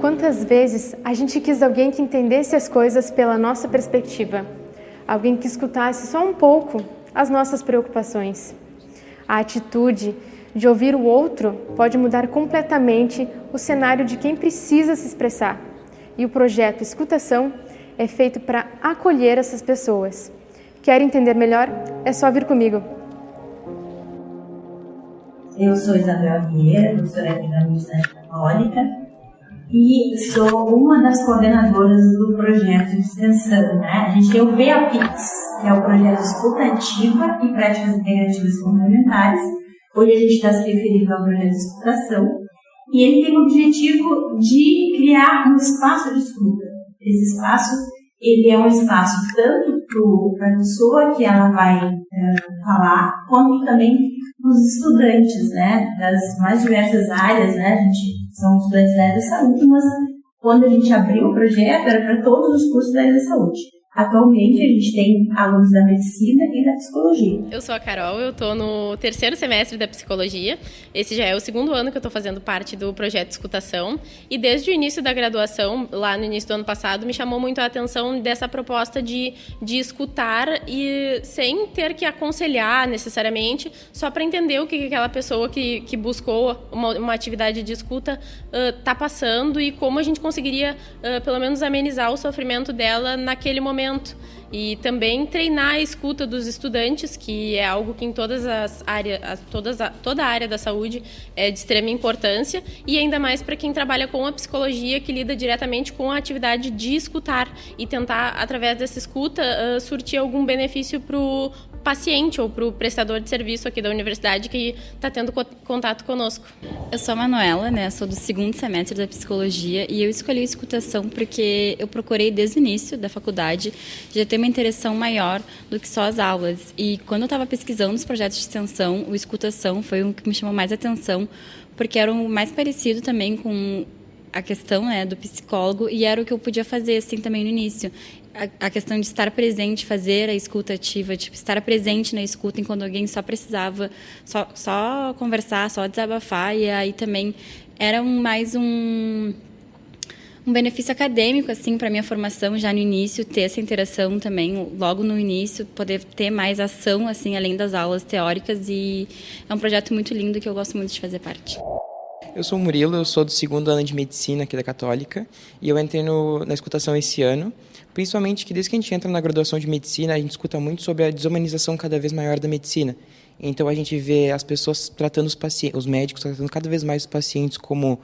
Quantas vezes a gente quis alguém que entendesse as coisas pela nossa perspectiva, alguém que escutasse só um pouco as nossas preocupações. A atitude de ouvir o outro pode mudar completamente o cenário de quem precisa se expressar. E o projeto Escutação é feito para acolher essas pessoas. Quer entender melhor? É só vir comigo. Eu sou Isabel Vieira, professora aqui da Universidade Católica, e sou uma das coordenadoras do projeto de extensão, né? A gente tem o PAPIX, que é o projeto Escutativa e Práticas Integrativas Complementares. Hoje a gente está se referindo ao projeto de escutação, e ele tem o objetivo de criar um espaço de escuta. Esse espaço, ele é um espaço tanto para a pessoa que ela vai falar, quanto também para os estudantes, né, das mais diversas áreas, né? A gente são estudantes da área da saúde, mas quando a gente abriu o projeto era para todos os cursos da área da saúde. Atualmente a gente tem alunos da medicina e da psicologia. Eu sou a Carol, eu estou no 3º semestre da psicologia. Esse já é o 2º ano que eu estou fazendo parte do projeto de escutação. E desde o início da graduação, lá no início do ano passado, me chamou muito a atenção dessa proposta de escutar e sem ter que aconselhar necessariamente, só para entender o que aquela pessoa que buscou uma atividade de escuta está passando e como a gente conseguiria, pelo menos, amenizar o sofrimento dela naquele momento. E também treinar a escuta dos estudantes, que é algo que em todas as áreas, toda a área da saúde é de extrema importância, e ainda mais para quem trabalha com a psicologia, que lida diretamente com a atividade de escutar e tentar, através dessa escuta, surtir algum benefício para o paciente ou para o prestador de serviço aqui da universidade que está tendo contato conosco. Eu sou a Manuela, né? Sou do 2º semestre da psicologia e eu escolhi a escutação porque eu procurei desde o início da faculdade já ter uma interação maior do que só as aulas. E quando eu estava pesquisando os projetos de extensão, o escutação foi o que me chamou mais atenção, porque era o mais parecido também com a questão, né, do psicólogo, e era o que eu podia fazer assim também no início. A questão de estar presente, fazer a escuta ativa, tipo, estar presente na escuta enquanto alguém só precisava só conversar, só desabafar, e aí também era mais um benefício acadêmico assim para minha formação já no início, ter essa interação também logo no início, poder ter mais ação assim além das aulas teóricas, e é um projeto muito lindo que eu gosto muito de fazer parte. Eu sou o Murilo, eu sou do 2º ano de medicina aqui da Católica e eu entrei na escutação esse ano, principalmente que desde que a gente entra na graduação de medicina a gente escuta muito sobre a desumanização cada vez maior da medicina. Então a gente vê as pessoas tratando os pacientes, os médicos tratando cada vez mais os pacientes como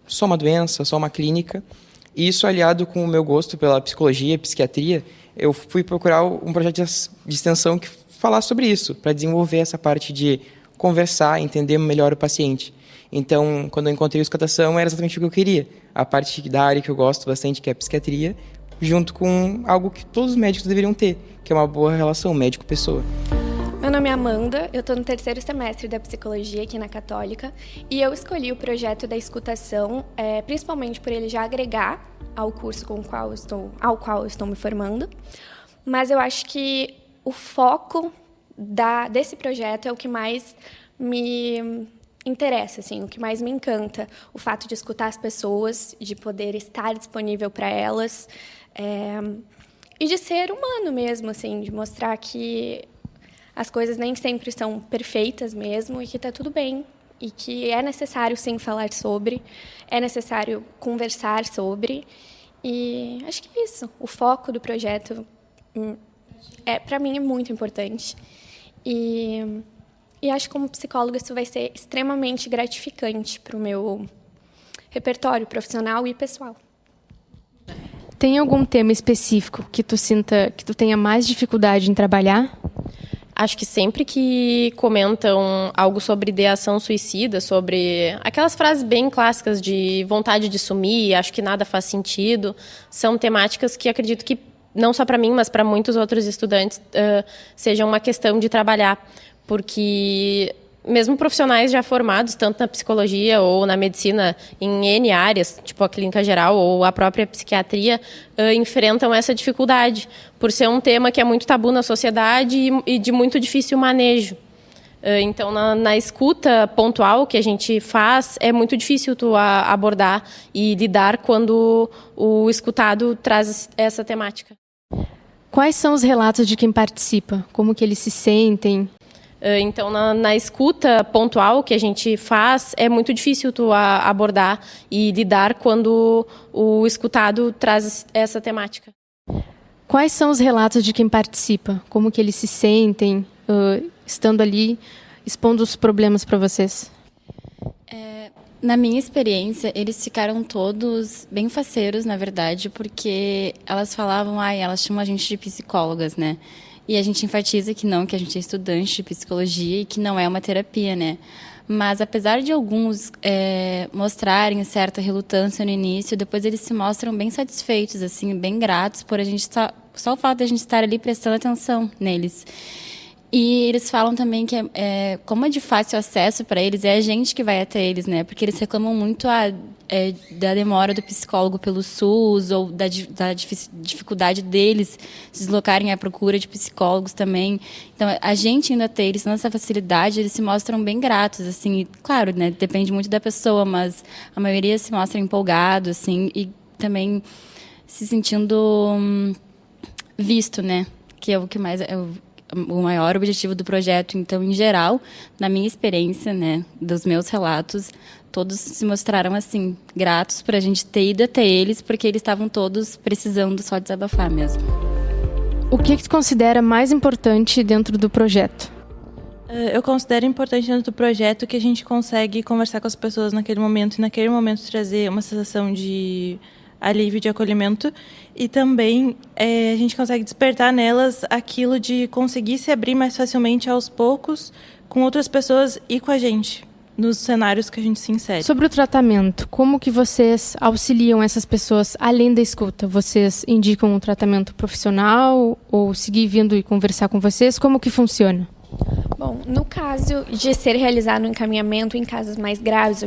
só uma doença, só uma clínica. E isso aliado com o meu gosto pela psicologia e psiquiatria, eu fui procurar um projeto de extensão que falasse sobre isso, para desenvolver essa parte de conversar, entender melhor o paciente. Então, quando eu encontrei a escutação, era exatamente o que eu queria. A parte da área que eu gosto bastante, que é a psiquiatria, junto com algo que todos os médicos deveriam ter, que é uma boa relação médico-pessoa. Meu nome é Amanda, eu estou no 3º semestre da psicologia aqui na Católica e eu escolhi o projeto da escutação, principalmente por ele já agregar ao curso ao qual eu estou me formando, mas eu acho que o foco desse projeto é o que mais me interessa, assim, o que mais me encanta, o fato de escutar as pessoas, de poder estar disponível para elas, e de ser humano mesmo, assim, de mostrar que as coisas nem sempre são perfeitas mesmo e que está tudo bem e que é necessário, sim, falar sobre, é necessário conversar sobre, e acho que é isso. O foco do projeto, para mim, é muito importante e acho que como psicóloga isso vai ser extremamente gratificante para o meu repertório profissional e pessoal. Tem algum tema específico que tu sinta que tu tenha mais dificuldade em trabalhar? Acho que sempre que comentam algo sobre ideação suicida, sobre aquelas frases bem clássicas de vontade de sumir, acho que nada faz sentido, são temáticas que acredito que, não só para mim, mas para muitos outros estudantes, sejam uma questão de trabalhar, porque mesmo profissionais já formados, tanto na psicologia ou na medicina, em N áreas, tipo a clínica geral ou a própria psiquiatria, enfrentam essa dificuldade, por ser um tema que é muito tabu na sociedade e de muito difícil manejo. Então, na escuta pontual que a gente faz, é muito difícil tu abordar e lidar quando o escutado traz essa temática. Quais são os relatos de quem participa? Como que eles se sentem? Então, na escuta pontual que a gente faz, é muito difícil tu abordar e lidar quando o escutado traz essa temática. Quais são os relatos de quem participa? Como que eles se sentem estando ali, expondo os problemas para vocês? Na minha experiência, eles ficaram todos bem faceiros, na verdade, porque elas falavam, elas chamam a gente de psicólogas, né? E a gente enfatiza que não, que a gente é estudante de psicologia e que não é uma terapia, né? Mas apesar de alguns mostrarem certa relutância no início, depois eles se mostram bem satisfeitos, assim, bem gratos por a gente só o fato de a gente estar ali prestando atenção neles. E eles falam também que como é de fácil acesso para eles, é a gente que vai até eles, né? Porque eles reclamam muito da demora do psicólogo pelo SUS ou da dificuldade deles se deslocarem à procura de psicólogos também. Então, a gente indo até eles, nessa facilidade, eles se mostram bem gratos, assim. E, claro, né? Depende muito da pessoa, mas a maioria se mostra empolgado, assim, e também se sentindo visto, né? Que é o que mais... o maior objetivo do projeto. Então, em geral, na minha experiência, né, dos meus relatos, todos se mostraram, assim, gratos por a gente ter ido até eles, porque eles estavam todos precisando só desabafar mesmo. O que tu considera mais importante dentro do projeto? Eu considero importante dentro do projeto que a gente consegue conversar com as pessoas naquele momento, e naquele momento trazer uma sensação de alívio, de acolhimento, e também a gente consegue despertar nelas aquilo de conseguir se abrir mais facilmente aos poucos com outras pessoas e com a gente, nos cenários que a gente se insere. Sobre o tratamento, como que vocês auxiliam essas pessoas além da escuta? Vocês indicam um tratamento profissional ou seguir vindo e conversar com vocês? Como que funciona? Bom, no caso de ser realizado um encaminhamento em casos mais graves,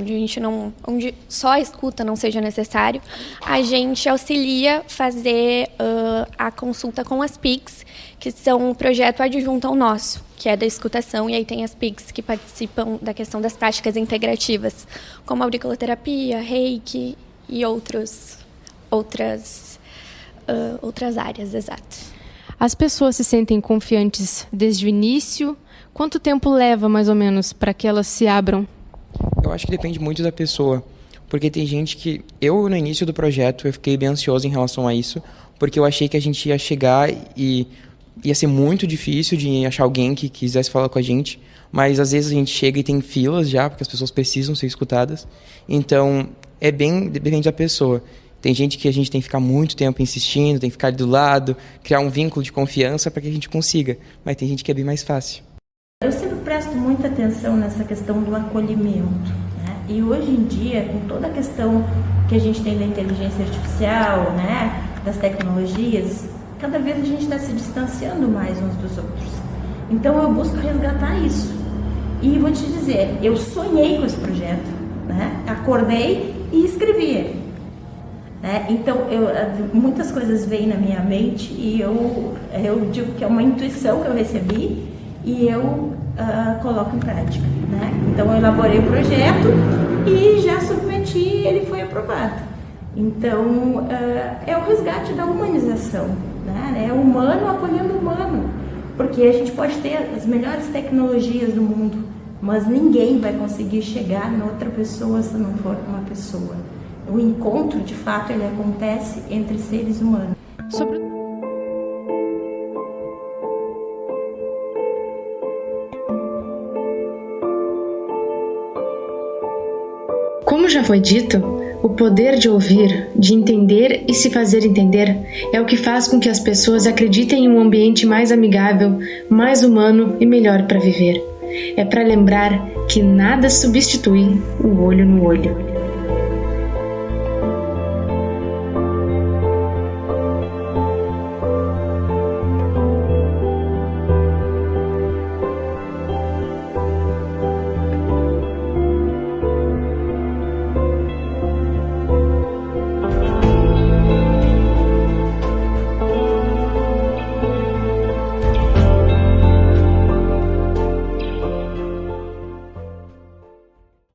onde só a escuta não seja necessário, a gente auxilia fazer a consulta com as PICs, que são um projeto adjunto ao nosso, que é da escutação, e aí tem as PICs que participam da questão das práticas integrativas, como auriculoterapia, reiki e outras áreas, exato. As pessoas se sentem confiantes desde o início? Quanto tempo leva, mais ou menos, para que elas se abram? Eu acho que depende muito da pessoa, porque tem gente que... Eu, no início do projeto, eu fiquei bem ansioso em relação a isso, porque eu achei que a gente ia chegar e ia ser muito difícil de achar alguém que quisesse falar com a gente, mas às vezes a gente chega e tem filas já, porque as pessoas precisam ser escutadas. Então, depende da pessoa. Tem gente que a gente tem que ficar muito tempo insistindo, tem que ficar ali do lado, criar um vínculo de confiança para que a gente consiga. Mas tem gente que é bem mais fácil. Eu sempre presto muita atenção nessa questão do acolhimento, né? E hoje em dia, com toda a questão que a gente tem da inteligência artificial, né, das tecnologias, cada vez a gente está se distanciando mais uns dos outros. Então eu busco resgatar isso. E vou te dizer, eu sonhei com esse projeto, né? Acordei e escrevi ele. Então, muitas coisas vêm na minha mente e eu digo que é uma intuição que eu recebi e eu coloco em prática, né? Então, eu elaborei o projeto e já submeti e ele foi aprovado. Então, é o resgate da humanização, né? É o humano acolhendo o humano, porque a gente pode ter as melhores tecnologias do mundo, mas ninguém vai conseguir chegar na outra pessoa se não for uma pessoa. O encontro, de fato, ele acontece entre seres humanos. Como já foi dito, o poder de ouvir, de entender e se fazer entender é o que faz com que as pessoas acreditem em um ambiente mais amigável, mais humano e melhor para viver. É para lembrar que nada substitui o olho no olho.